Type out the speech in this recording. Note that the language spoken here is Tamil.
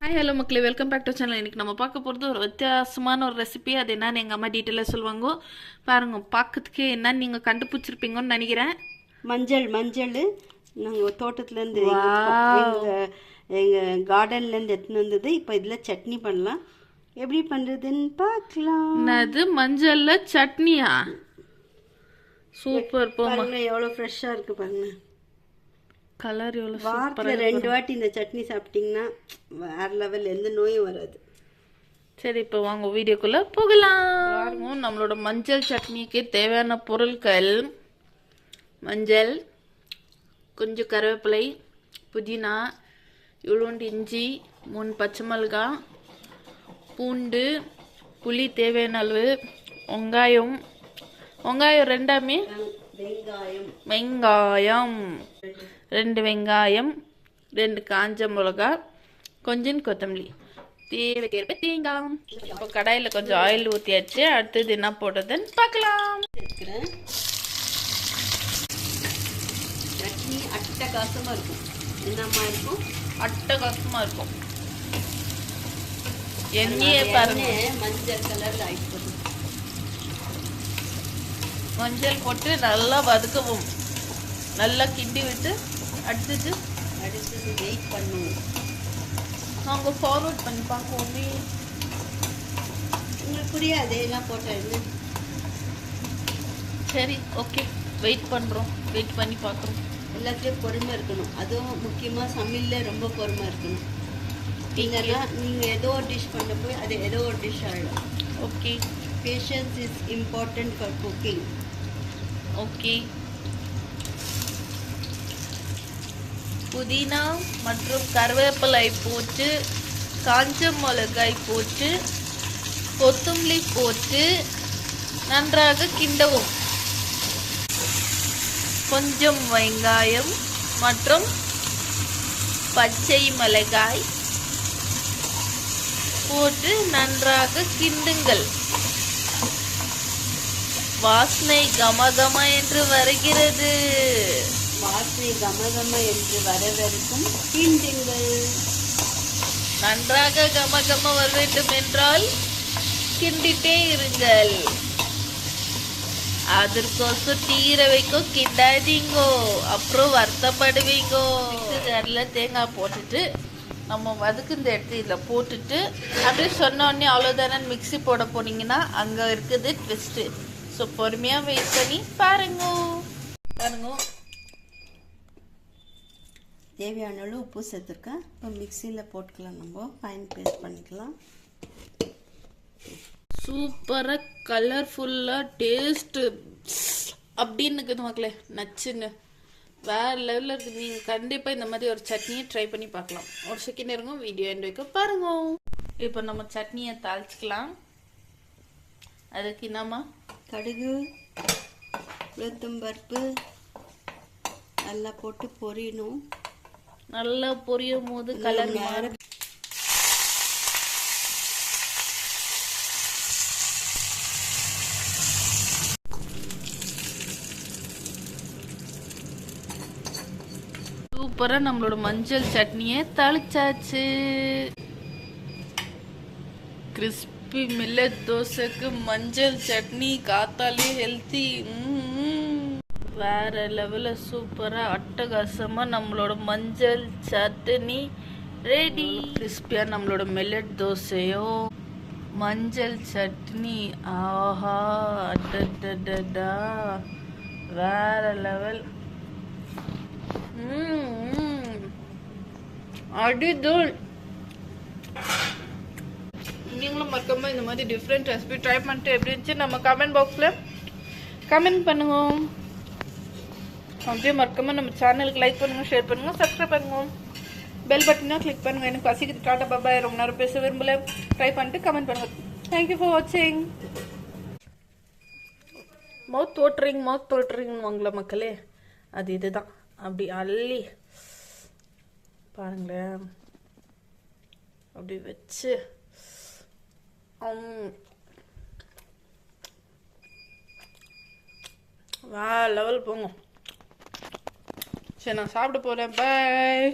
ஹாய் ஹலோ மக்களே, வெல்கம் பேக் டு சேனல். இன்றைக்கி நம்ம பார்க்க போகிறது ஒரு வித்தியாசமான ஒரு ரெசிபி. அது என்னன்னு எங்கள் அம்மா டீட்டெயிலாக சொல்லுவாங்க. பாருங்க, பார்க்கறதுக்கு என்னன்னு நீங்கள் கண்டுபிடிச்சிருப்பீங்கன்னு நினைக்கிறேன். மஞ்சள் நாங்கள் தோட்டத்துலேருந்து எங்கள் கார்டன்லேருந்து எடுத்துன்னு வந்தது. இப்போ இதில் சட்னி பண்ணலாம். எப்படி பண்ணுறதுன்னு பார்க்கலாம். அது மஞ்சளில் சட்னியா? சூப்பர். பாருங்க எவ்வளோ ஃப்ரெஷ்ஷாக இருக்குது பாருங்க. கலர் எவ்வளோ வாரத்தில் 2 வாட்டி இந்த சட்னி சாப்பிட்டிங்கன்னா வேறு லெவல், எந்த நோயும் வராது. சரி, இப்போ வாங்க வீடியோக்குள்ளே போகலாம். நம்மளோட மஞ்சள் சட்னிக்கு தேவையான பொருட்கள்: மஞ்சள், கொஞ்சம் கருவேப்பிலை, புதினா, இவ்வளோண்டு இஞ்சி, 3 பச்சை மிளகாய், பூண்டு, புளி தேவையான அளவு, வெங்காயம் 2 வெங்காயம், 2 காஞ்ச மிளகா, கொஞ்சம் கொத்தமல்லி, தேவைக்கேற்ப தேங்காய். இப்போ கடாயில் கொஞ்சம் ஆயில் ஊற்றியாச்சு. அடுத்தது என்ன போடுறதுன்னு பார்க்கலாம். சட்னி அட்டகாசமாக இருக்கும். என்னம்மா இருக்கும்? அட்டகாசமாக இருக்கும். எண்ணெயை பாருங்க, மஞ்சள் கலரில் ஆயிட்டு. மஞ்சள் போட்டு நல்லா வதக்கவும், நல்லா கிண்டி விட்டு அடுத்தது வெயிட் பண்ணுவோம். நாங்கள் ஃபார்வர்ட் பண்ணி பார்ப்போமே. உங்களுக்கு புரியாது எல்லாம் போட்டேன்னு. சரி, ஓகே, வெயிட் பண்ணுறோம். வெயிட் பண்ணி பார்க்குறோம். எல்லாத்துலேயும் பொறுமை இருக்கணும். அதுவும் முக்கியமாக சமையலில் ரொம்ப பொறுமை இருக்கணும். இல்லைன்னா நீங்கள் ஏதோ ஒரு டிஷ் பண்ண போய் அது ஏதோ ஒரு டிஷ் ஆகிடும். Okay, patience is important for cooking. Okay. புதினா மற்றும் கருவேப்பிலை போட்டு, காஞ்ச மிளகாய் போட்டு, கொத்தமல்லி போட்டு நன்றாக கிண்டவும். கொஞ்சம் வெங்காயம் மற்றும் பச்சை மிளகாய் போட்டு நன்றாக கிண்டுங்கள். வாசனை கமகம என்று வருகிறது. வாசனை கமகம என்று வர வரைக்கும் கிண்டுங்கள். நன்றாக கமகம வர வேண்டும் என்றால் கிண்டிட்டே இருங்கள். அதற்கோசம் தீர வைக்கும் கிண்டாதீங்கோ, அப்புறம் வருத்தப்படுவீங்கோ. ஜாரில் தேங்காய் போட்டுட்டு நம்ம வதக்குந்த எடுத்து இதில் போட்டுட்டு அப்படியே சொன்னோடனே அவ்வளோதானே மிக்ஸி போட போனீங்கன்னா அங்கே இருக்குது ட்விஸ்ட்டு. ஸோ பொறுமையாக வெயிட் பண்ணி பாருங்க. தேவையான அளவு உப்பு சேர்த்துருக்கேன். இப்போ மிக்சியில் போட்டுக்கலாம், நம்ம ஃபைன் பேஸ்ட் பண்ணிக்கலாம். சூப்பராக கலர்ஃபுல்லாக டேஸ்ட்டு அப்படின்னு இருக்குது மக்களே, நச்சுன்னு வேறு லெவலில் இருக்குது. நீங்கள் கண்டிப்பாக இந்த மாதிரி ஒரு சட்னியை ட்ரை பண்ணி பார்க்கலாம். ஒரு செகண்ட் இருங்க, வீடியோ எண்ட் வைக்க பாருங்க. இப்போ நம்ம சட்னியை தாளிச்சிக்கலாம். அதுக்கு என்னம்மா? கடுகு, உளுத்தம்பருப்பு நல்லா போட்டு பொரியணும். நல்லா பொரியும் போது கலர் மாறும். சூப்பரா நம்மளோட மஞ்சள் சட்னியை தாளிச்சாச்சு. கிறிஸ்பி மில்லட் தோசைக்கு மஞ்சள் சட்னி காத்தாலே ஹெல்த்தி. வேற லெவலில் சூப்பராக அட்டகாசமாக நம்மளோட மஞ்சள் சட்னி ரெடி. கிறிஸ்பியாக நம்மளோட மில்லட் தோசையோ மஞ்சள் சட்னி, ஆஹா அடடடா, வேற லெவல். அடிதூள். நீங்களும் மறக்காம இந்த மாதிரி டிஃப்ரெண்ட் ரெசிபி ட்ரை பண்ணிட்டு எப்படி இருந்துச்சு நம்ம கமெண்ட் பாக்ஸில் கமெண்ட் பண்ணுங்க. அப்படியே மறக்காம நம்ம சேனலுக்கு லைக் பண்ணுங்க, ஷேர் பண்ணுங்க, சப்ஸ்கிரைப் பண்ணுங்க, பெல் பட்டனை கிளிக் பண்ணுங்க. எனக்கு பசிக்குது. டாட்டா பாபாய். ரொம்ப நேரம் பேச விரும்பல. ட்ரை பண்ணிட்டு கமெண்ட் பண்ணுங்க. தேங்க்யூ ஃபார் வாட்சிங். மவுத் தோட்டுறீங்கன்னு வாங்கல மக்களே, அது இதுதான். அப்படி அள்ளி பாருங்களேன், அப்படி வச்சு லெவல் போங்க. சரி, நான் சாப்பிட போறேன். பாய்.